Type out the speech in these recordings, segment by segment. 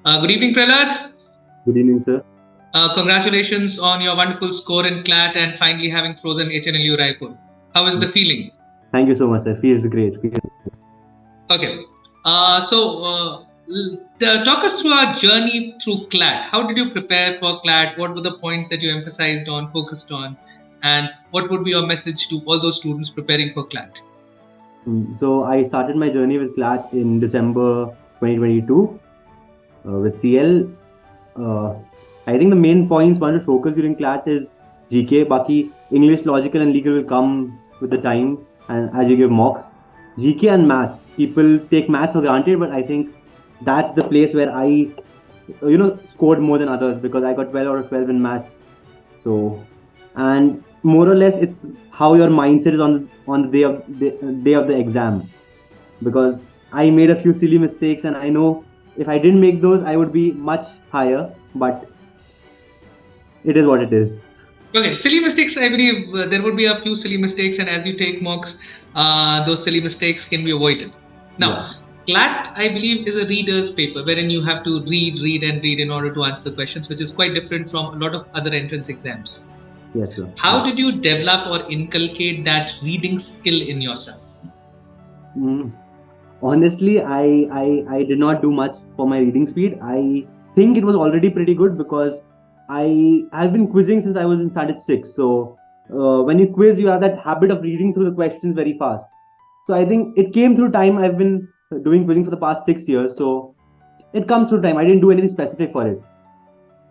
Good evening, Prahlad. Good evening, sir. Congratulations on your wonderful score in CLAT and finally having frozen HNLU Raipur. How is the feeling? Thank you so much, sir. Feels great. Okay. Talk us through our journey through CLAT. How did you prepare for CLAT? What were the points that you emphasized on, focused on? And what would be your message to all those students preparing for CLAT? So I started my journey with CLAT in December 2022 with CL. Uh, I think the main points one to focus during CLAT is GK. Baki English, logical, and legal will come with the time and as you give mocks. GK and maths. People take maths for granted, but I think that's the place where I, scored more than others because I got 12 out of 12 in maths. So, and more or less, it's how your mindset is on the day of the exam. Because I made a few silly mistakes, and I know if I didn't make those, I would be much higher. But it is what it is. Okay, silly mistakes. I believe there would be a few silly mistakes, and as you take mocks, those silly mistakes can be avoided. Now, Yeah. CLAT, I believe, is a reader's paper wherein you have to read, and read in order to answer the questions, which is quite different from a lot of other entrance exams. Yes, sir. How did you develop or inculcate that reading skill in yourself? Mm. Honestly, I did not do much for my reading speed. I think it was already pretty good because I've been quizzing since I was in standard six. So when you quiz, you have that habit of reading through the questions very fast. So I think it came through time. I've been doing quizzing for the past 6 years. So it comes through time. I didn't do anything specific for it.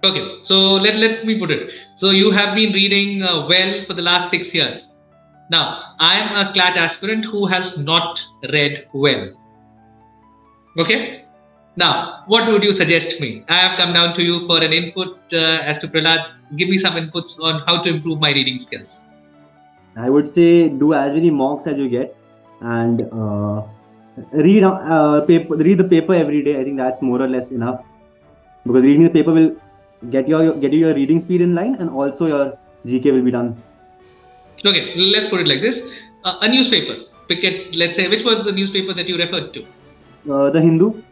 Okay, so let me put it. So you have been reading well for the last 6 years. Now, I am a CLAT aspirant who has not read well. Okay. Now, what would you suggest me? I have come down to you for an input as to Prahlad. Give me some inputs on how to improve my reading skills. I would say do as many mocks as you get, and read the paper every day. I think that's more or less enough because reading the paper will get you your reading speed in line, and also your GK will be done. Okay, let's put it like this: a newspaper. Pick it. Let's say which was the newspaper that you referred to. The Hindu.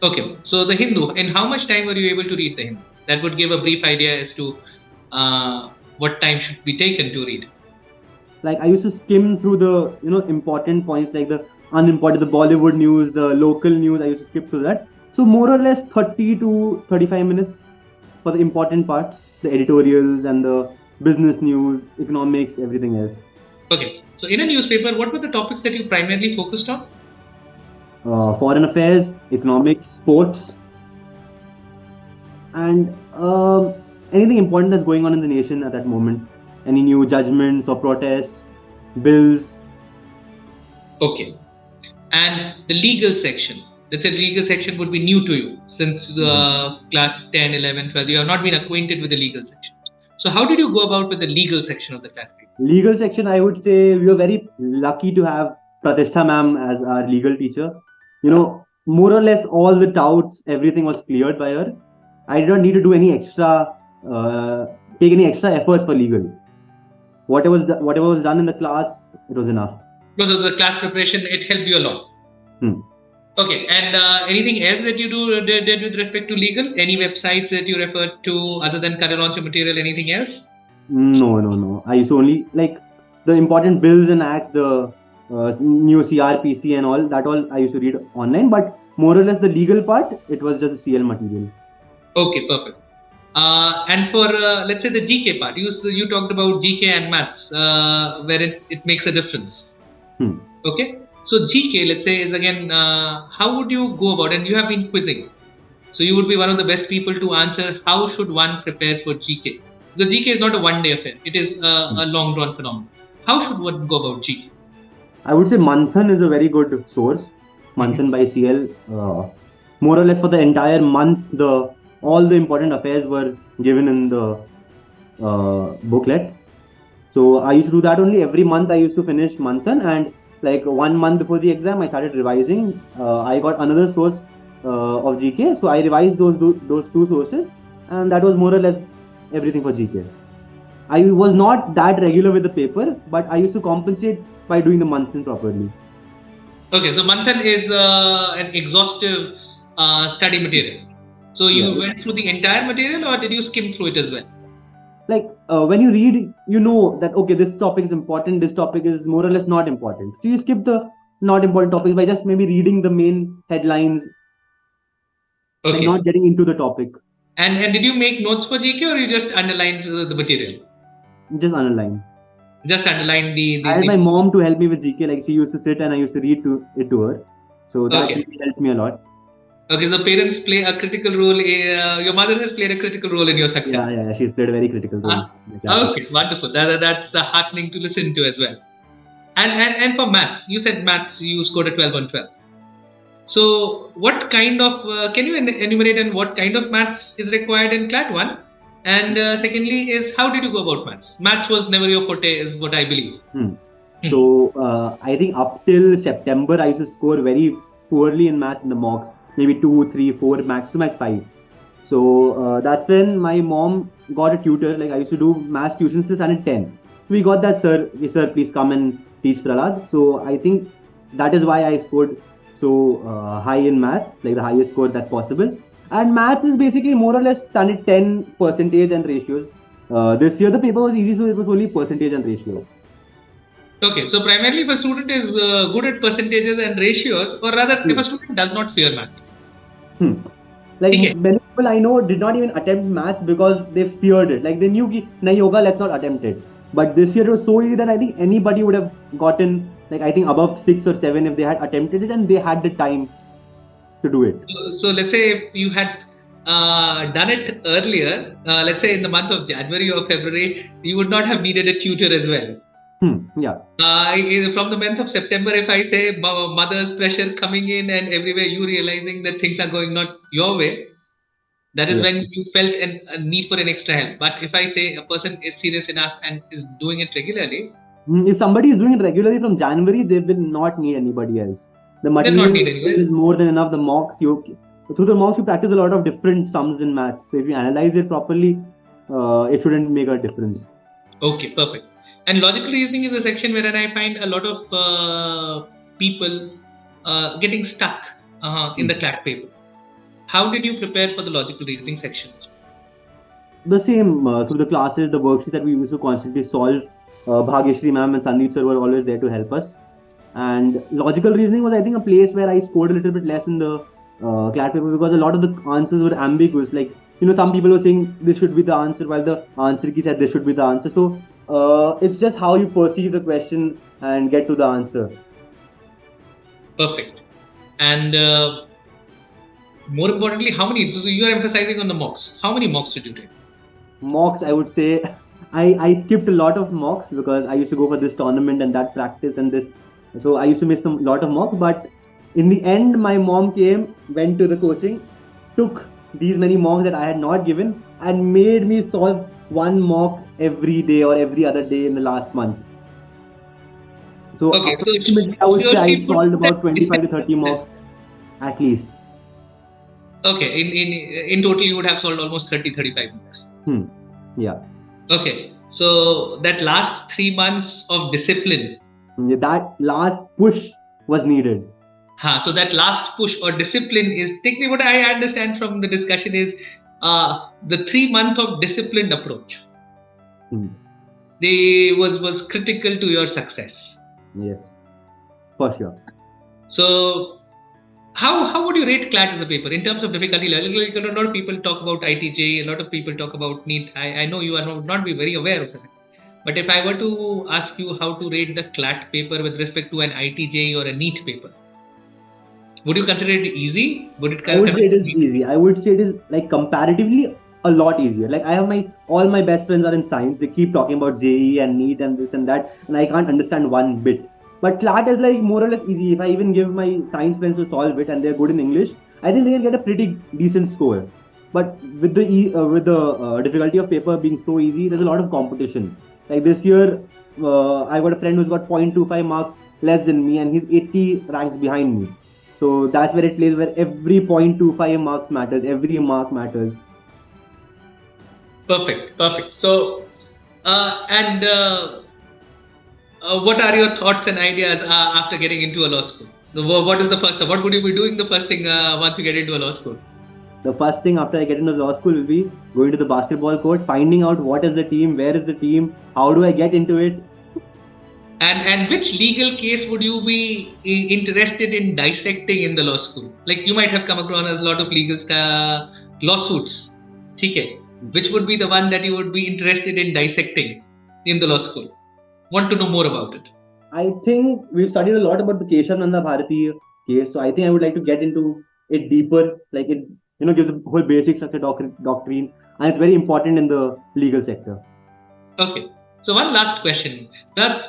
Okay, so the Hindu. In how much time were you able to read the Hindu? That would give a brief idea as to what time should be taken to read. Like I used to skim through the important points like the unimportant, the Bollywood news, the local news. I used to skip through that. So more or less 30 to 35 minutes for the important parts, the editorials and the business news, economics, everything else. Okay, so in a newspaper, what were the topics that you primarily focused on? Foreign affairs, economics, sports, and anything important that's going on in the nation at that moment. Any new judgments or protests, bills. Okay, and the legal section. Let's say the legal section would be new to you since class 10, 11, 12. You have not been acquainted with the legal section. So how did you go about with the legal section of the class? Legal section, I would say we were very lucky to have Pratishtha ma'am as our legal teacher. More or less all the doubts, everything was cleared by her. I did not need to do any take any extra efforts for legal. Whatever was done in the class, it was enough. Because of the class preparation, it helped you a lot. Okay, and anything else that you did with respect to legal? Any websites that you referred to other than Career Launcher material? Anything else? No. I used to only like the important bills and acts, the new CRPC and all that. All I used to read online, but more or less the legal part, it was just the CL material. Okay, perfect. And for let's say the GK part, you talked about GK and maths, where it makes a difference. Okay, so GK, let's say, is again, how would you go about? And you have been quizzing, so you would be one of the best people to answer. How should one prepare for GK? Because GK is not a one-day affair; it is a long-drawn phenomenon. How should one go about GK? I would say Manthan is a very good source. Manthan by CL. More or less for the entire month, all the important affairs were given in the booklet. So I used to do that only every month. I used to finish Manthan, and like 1 month before the exam, I started revising. I got another source of GK, so I revised those two sources, and that was more or less everything for GK. I was not that regular with the paper, but I used to compensate by doing the Manthan properly. Okay, so Manthan is an exhaustive study material. So you Yeah. went through the entire material, or did you skim through it as well? Like when you read, you know that okay, this topic is important, this topic is more or less not important. So you skip the not important topics by just maybe reading the main headlines, like Okay. not getting into the topic. And did you make notes for GK, or you just underlined the material? Just underline. Just underline I had my the. mom to help me with GK. Like she used to sit and I used to read to her. So that Okay. really helped me a lot. Okay. The parents play a critical role. Your mother has played a critical role in your Yeah, success. yeah, yeah. She's played a very critical role in the class. Okay. Wonderful. That's heartening to listen to as well. And for maths, you said maths you scored a 12 on 12. So, what kind of can you enumerate and what kind of maths is required in CLAT one? And secondly, is how did you go about maths? Maths was never your forte, is what I believe. Hmm. Hmm. So I think up till September, I used to score very poorly in maths in the mocks, maybe 2, 3, 4, max to max 5. So that's when my mom got a tutor. Like I used to do maths tuitions till standard 10. We got that, sir. Sir, please come and teach Prahlad. So I think that is why I scored so high in maths, like the highest score that's possible. And maths is basically more or less standard 10 percentage and ratios. This year the paper was easy, so it was only percentage and ratio. Okay, so primarily if a student is good at percentages and ratios, or rather if a student does not fear mathematics. Hmm. Like Okay. many people I know did not even attempt maths because they feared it. Like they knew ki nahi hoga, let's not attempt it. But this year it was so easy that I think anybody would have gotten like I think above 6 or 7 if they had attempted it and they had the time to do it. So let's say if you had done it earlier, let's say in the month of January or February, you would not have needed a tutor as well. Yeah. From the month of September, if I say mother's pressure coming in and everywhere you realizing that things are going not your way, that is Yeah. when you felt a need for an extra help. But if I say a person is serious enough and is doing it regularly, If somebody is doing it regularly from January, they will not need anybody else. The they'll not material need anyone. is more than enough. The mocks you through the mocks you practice a lot of different sums in maths. So if you analyze it properly, it shouldn't make a difference. Okay, perfect. And logical reasoning is a section wherein I find a lot of people getting stuck in the CLAT paper. How did you prepare for the logical reasoning sections? The same through the classes, the worksheets that we used to constantly solve. Bhagyashri ma'am and Sandeep sir were always there to help us. And logical reasoning was, I think, a place where I scored a little bit less in the CLAT paper because a lot of the answers were ambiguous. Like, some people were saying this should be the answer while the answer key said this should be the answer. So it's just how you perceive the question and get to the answer. Perfect. And more importantly, how many? So you are emphasizing on the mocks. How many mocks did you take? Mocks, I would say, I skipped a lot of mocks because I used to go for this tournament and that practice and this. So I used to miss a lot of mocks. But in the end, my mom came, went to the coaching, took these many mocks that I had not given, and made me solve one mock every day or every other day in the last month. So Okay, so ultimately, I would say I she put solved about 25 to 30 mocks at least. Okay, in total you would have solved almost 30-35 mocks. Yeah. Okay, so that last 3 months of discipline. That last push was needed. So that last push or discipline is technically what I understand from the discussion is the 3 month of disciplined approach. They was critical to your success. Yes, for sure. So how would you rate CLAT as a paper in terms of difficulty level? A lot of people talk about ITJ, a lot of people talk about NEET. I know you are not be very aware of it. But if I were to ask you how to rate the CLAT paper with respect to an ITJ or a NEET paper, would you consider it easy? I would say it is easy. I would say it is like comparatively a lot easier. Like I have all my best friends are in science. They keep talking about JE and NEET and this and that, and I can't understand one bit. But CLAT is like more or less easy. If I even give my science friends to solve it and they're good in English, I think they can get a pretty decent score. But with the difficulty of paper being so easy, there's a lot of competition. Like this year, I got a friend who's got 0.25 marks less than me, and he's 80 ranks behind me. So that's where it plays, where every 0.25 marks matters, every mark matters. Perfect. So, what are your thoughts and ideas after getting into a law school? What is the first? What would you be doing the first thing once you get into a law school? the first thing after I get into law school will be going to the basketball court, finding out what is the team, where is the team, how do I get into it. And which legal case would you be interested in dissecting in the law school? Like you might have come across a lot of legal lawsuits. Okay. Which would be the one that you would be interested in dissecting in the law school? Want to know more about it? I think we've studied a lot about the Keshav Nanda Bharati case, so I think I would like to get into it deeper. Like it, gives a whole basic structure doctrine, and it's very important in the legal sector. Okay. So one last question.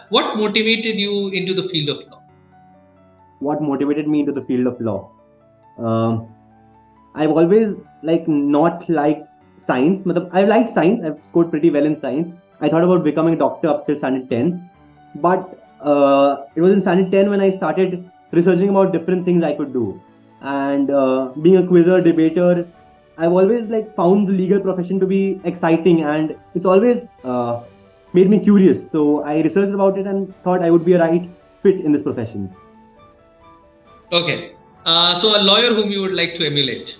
What motivated you into the field of law? What motivated me into the field of law? I've always not liked science. I've liked science. I've scored pretty well in science. I thought about becoming a doctor up till standard 10. But it was in standard 10 when I started researching about different things I could do. And being a quizzer, debater, I've always found the legal profession to be exciting, and it's always made me curious. So I researched about it and thought I would be a right fit in this profession. Okay. So a lawyer whom you would like to emulate?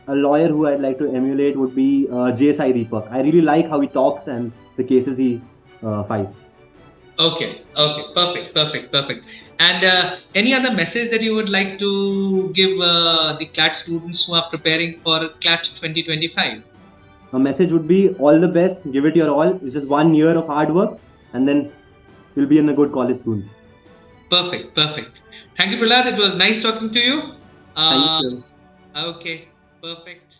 A lawyer who I'd like to emulate would be JSI Deepak. I really like how he talks and the cases he fights. Okay. Perfect. And any other message that you would like to give the CLAT students who are preparing for CLAT 2025? A message would be all the best, give it your all. It's just 1 year of hard work, and then you'll be in a good college soon. Perfect. Thank you, Prahlad. It was nice talking to you. Thank you. Okay, perfect.